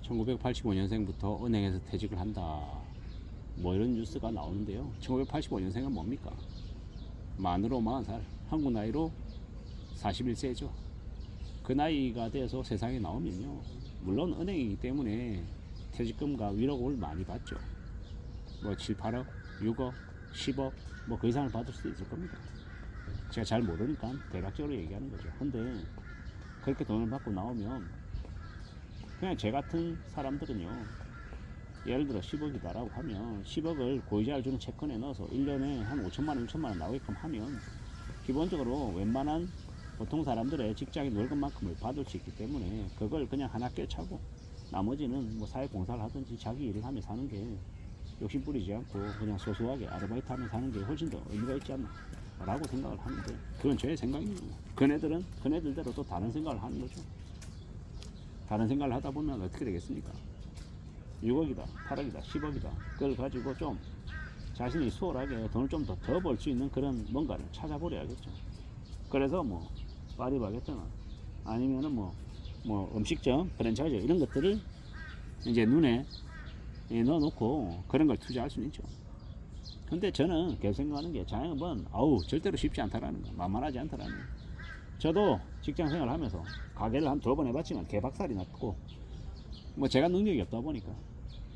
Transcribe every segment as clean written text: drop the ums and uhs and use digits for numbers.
1985년생부터 은행에서 퇴직을 한다. 뭐 이런 뉴스가 나오는데요. 1985년생은 뭡니까? 만으로 40살, 한국 나이로 41세죠. 그 나이가 돼서 세상에 나오면요. 물론 은행이기 때문에 퇴직금과 위로금을 많이 받죠. 뭐 7, 8억, 6억, 10억, 뭐 그 이상을 받을 수도 있을 겁니다. 제가 잘 모르니까 대략적으로 얘기하는 거죠. 근데 그렇게 돈을 받고 나오면 그냥 제 같은 사람들은요, 예를 들어 10억이다라고 하면 10억을 고이자를 주는 채권에 넣어서 1년에 한 5천만원, 6천만원 나오게끔 하면 기본적으로 웬만한 보통 사람들의 직장인 월급만큼을 받을 수 있기 때문에 그걸 그냥 하나 꿰차고 나머지는 뭐 사회봉사를 하든지 자기 일을 하며 사는 게 욕심 부리지 않고 그냥 소소하게 아르바이트 하며 사는 게 훨씬 더 의미가 있지 않나 라고 생각을 하는데, 그건 제 생각입니다. 그네들은 그네들대로 또 다른 생각을 하는 거죠. 다른 생각을 하다 보면 어떻게 되겠습니까? 6억이다, 8억이다, 10억이다. 그걸 가지고 좀 자신이 수월하게 돈을 좀 더 벌 수 있는 그런 뭔가를 찾아버려야겠죠. 그래서 뭐 파리바게뜨나 아니면은 뭐 음식점, 프랜차이즈 이런 것들을 이제 눈에 넣어놓고 그런 걸 투자할 수는 있죠. 근데 저는 계속 생각하는 게 자영업은 절대로 쉽지 않다라는 거, 만만하지 않다라는 거. 저도 직장 생활 하면서 가게를 한 2번 해봤지만 개박살이 났고, 뭐 제가 능력이 없다 보니까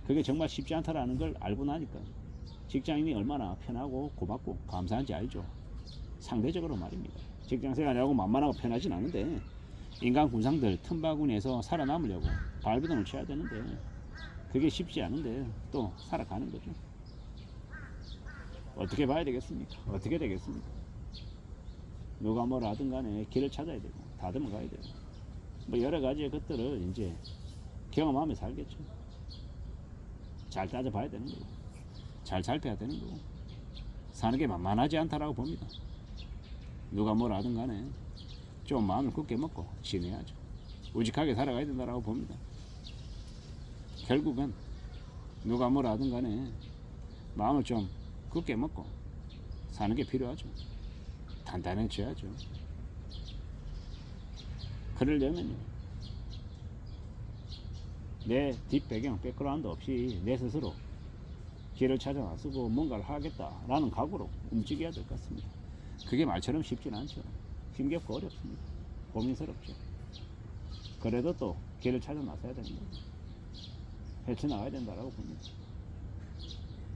그게 정말 쉽지 않다라는 걸 알고 나니까 직장인이 얼마나 편하고 고맙고 감사한지 알죠. 상대적으로 말입니다. 직장 생활하고 만만하고 편하진 않은데 인간 군상들 틈바구니에서 살아남으려고 발버둥을 쳐야 되는데 그게 쉽지 않은데 또 살아가는 거죠. 어떻게 봐야 되겠습니까? 어떻게 되겠습니까? 누가 뭐라 하든 간에 길을 찾아야 되고 다듬어 가야 되고 뭐 여러 가지의 것들을 이제 경험하며 살겠죠. 잘 따져봐야 되는 거고 잘 살펴야 되는 거고 사는 게 만만하지 않다라고 봅니다. 누가 뭐라 하든 간에 좀 마음을 굳게 먹고 지내야죠. 우직하게 살아가야 된다라고 봅니다. 결국은 누가 뭐라 하든 간에 마음을 좀 굳게 먹고 사는 게 필요하죠. 단단해져야죠. 그러려면요, 내 뒷배경, 백그라운드 없이 내 스스로 길을 찾아 나서고 뭔가를 하겠다라는 각오로 움직여야 될 것 같습니다. 그게 말처럼 쉽진 않죠. 힘겹고 어렵습니다. 고민스럽죠. 그래도 또 길을 찾아 나서야 되는 거죠. 헤쳐나가야 된다라고 봅니다.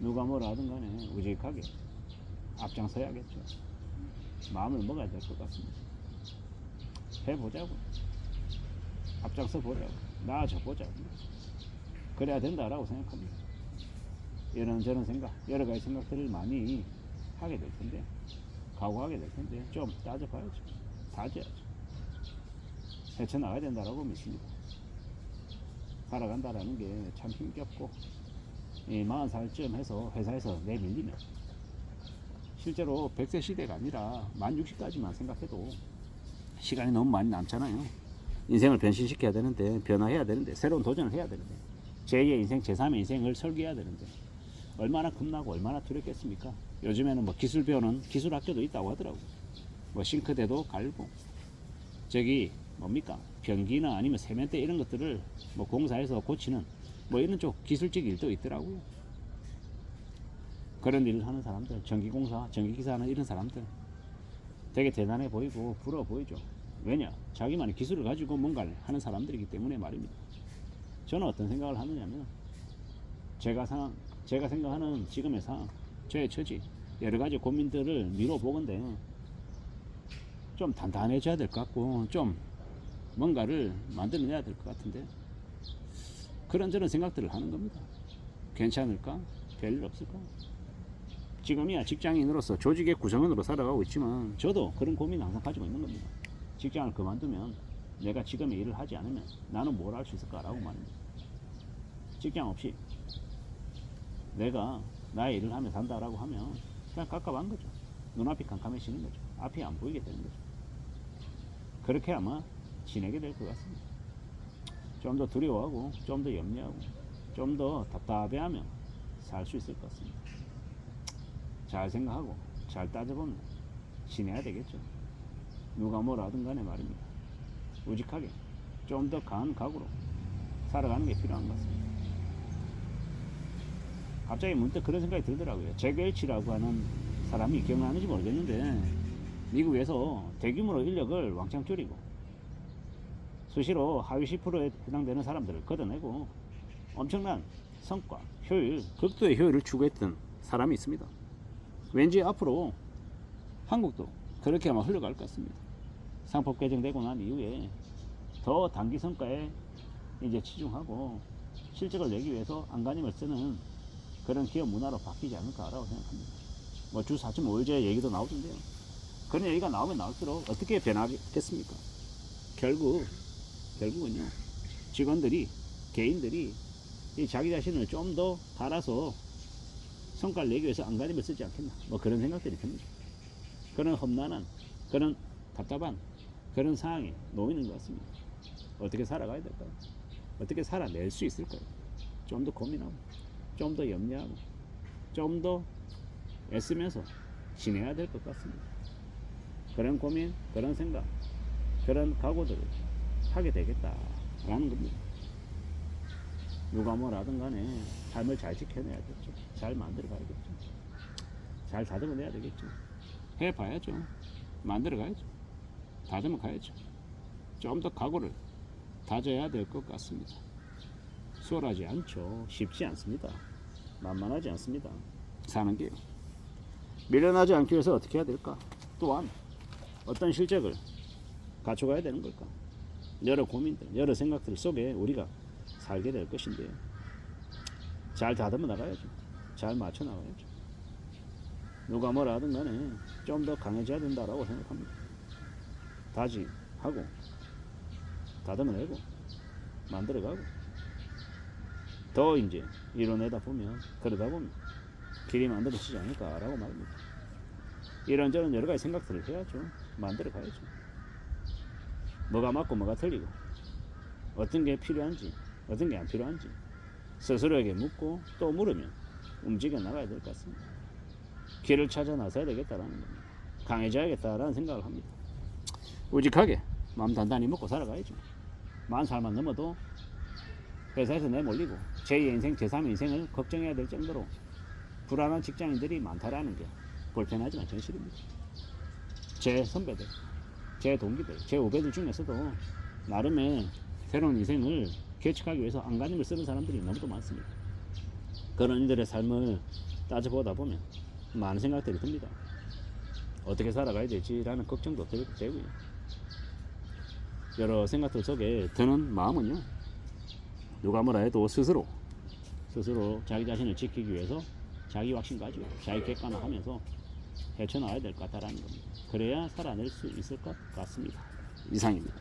누가 뭐라 하든 간에 우직하게 앞장서야겠죠. 마음을 먹어야 될 것 같습니다. 해보자고. 앞장서 보자고. 나아져 보자고. 그래야 된다라고 생각합니다. 이런저런 생각, 여러 가지 생각들을 많이 하게 될 텐데, 각오하게 될 텐데, 좀 따져봐야죠. 다져야죠. 헤쳐나가야 된다라고 믿습니다. 살아간다라는 게 참 힘겹고, 40살쯤 해서 회사에서 내밀리면, 실제로 100세 시대가 아니라 만 60까지만 생각해도 시간이 너무 많이 남잖아요. 인생을 변신시켜야 되는데, 변화해야 되는데, 새로운 도전을 해야 되는데, 제2의 인생, 제3의 인생을 설계해야 되는데, 얼마나 겁나고 얼마나 두렵겠습니까? 요즘에는 뭐 기술 배우는 기술 학교도 있다고 하더라고요. 뭐 싱크대도 갈고, 저기 뭡니까? 변기나 아니면 세면대 이런 것들을 뭐 공사해서 고치는 뭐 이런 쪽 기술적 일도 있더라고요. 그런 일을 하는 사람들, 전기공사, 전기기사 하는 이런 사람들 되게 대단해 보이고 부러워 보이죠. 왜냐? 자기만의 기술을 가지고 뭔가를 하는 사람들이기 때문에 말입니다. 저는 어떤 생각을 하느냐면, 제가 생각하는 지금의 상황, 저의 처지, 여러 가지 고민들을 미뤄보건데 좀 단단해져야 될 것 같고 좀 뭔가를 만들어내야 될 것 같은데 그런저런 생각들을 하는 겁니다. 괜찮을까? 별일 없을까? 지금이야 직장인으로서 조직의 구성원으로 살아가고 있지만 저도 그런 고민을 항상 가지고 있는 겁니다. 직장을 그만두면 내가 지금의 일을 하지 않으면 나는 뭘 할 수 있을까라고 말입니다. 직장 없이 내가 나의 일을 하며 산다라고 하면 그냥 깝깝한 거죠. 눈앞이 캄캄해지는 거죠. 앞이 안 보이게 되는 거죠. 그렇게 아마 지내게 될 것 같습니다. 좀 더 두려워하고 좀 더 염려하고 좀 더 답답해하며 살 수 있을 것 같습니다. 잘 생각하고 잘 따져보면 지내야 되겠죠. 누가 뭐라 하든 간에 말입니다. 우직하게 좀 더 강한 각오로 살아가는 게 필요한 것 같습니다. 갑자기 문득 그런 생각이 들더라고요. 잭 웰치라고 하는 사람이 기억나는지 모르겠는데 미국에서 대규모로 인력을 왕창 줄이고 수시로 하위 10%에 해당되는 사람들을 걷어내고 엄청난 성과, 효율, 극도의 효율을 추구했던 사람이 있습니다. 왠지 앞으로 한국도 그렇게 아마 흘러갈 것 같습니다. 상법 개정되고 난 이후에 더 단기 성과에 이제 치중하고 실적을 내기 위해서 안간힘을 쓰는 그런 기업 문화로 바뀌지 않을까라고 생각합니다. 뭐 주 4.5일제 얘기도 나오던데요. 그런 얘기가 나오면 나올수록 어떻게 변하겠습니까? 결국은요, 직원들이, 개인들이 이 자기 자신을 좀 더 갈아서 성과를 내기 위해서 안간힘을 쓰지 않겠나. 뭐 그런 생각들이 듭니다. 그런 험난한, 그런 답답한 그런 상황에 놓이는 것 같습니다. 어떻게 살아가야 될까요? 어떻게 살아낼 수 있을까요? 좀 더 고민하고, 좀 더 염려하고, 좀 더 애쓰면서 지내야 될 것 같습니다. 그런 고민, 그런 생각, 그런 각오들을 하게 되겠다라는 겁니다. 누가 뭐라든 간에 삶을 잘 지켜내야겠죠. 잘 만들어 가야겠죠. 잘 다듬어 내야 되겠죠. 해봐야죠. 만들어 가야죠. 다듬어 가야죠. 좀 더 각오를 다져야 될 것 같습니다. 수월하지 않죠. 쉽지 않습니다. 만만하지 않습니다. 사는 게요. 밀려나지 않기 위해서 어떻게 해야 될까? 또한 어떤 실적을 갖춰가야 되는 걸까? 여러 고민들, 여러 생각들 속에 우리가 살게 될 것인데요. 잘 다듬어 나가야죠. 잘 맞춰 나가야죠. 누가 뭐라 하든 간에 좀 더 강해져야 된다라고 생각합니다. 다짐하고 다듬어내고 만들어가고 더 이제 이뤄내다 보면 그러다 보면 길이 만들어지지 않을까라고 말합니다. 이런저런 여러 가지 생각들을 해야죠. 만들어 가야죠. 뭐가 맞고 뭐가 틀리고 어떤 게 필요한지 어떤 게 안 필요한지 스스로에게 묻고 또 물으면 움직여 나가야 될 것 같습니다. 길을 찾아 나서야 되겠다라는 겁니다. 강해져야겠다라는 생각을 합니다. 우직하게 마음 단단히 먹고 살아가야죠. 40살만 넘어도 회사에서 내몰리고 제2의 인생, 제3의 인생을 걱정해야 될 정도로 불안한 직장인들이 많다라는 게 불편하지만 현실입니다. 제 선배들, 제 동기들, 제 후배들 중에서도 나름의 새로운 인생을 개척하기 위해서 안간힘을 쓰는 사람들이 너무도 많습니다. 그런 이들의 삶을 따져보다 보면 많은 생각들이 듭니다. 어떻게 살아가야 되지라는 걱정도 되고요. 여러 생각들 속에 드는 마음은요, 누가 뭐라 해도 스스로 자기 자신을 지키기 위해서 자기 확신 가지고 자기 객관화하면서 헤쳐나와야 될 것 같다라는 겁니다. 그래야 살아낼 수 있을 것 같습니다. 이상입니다.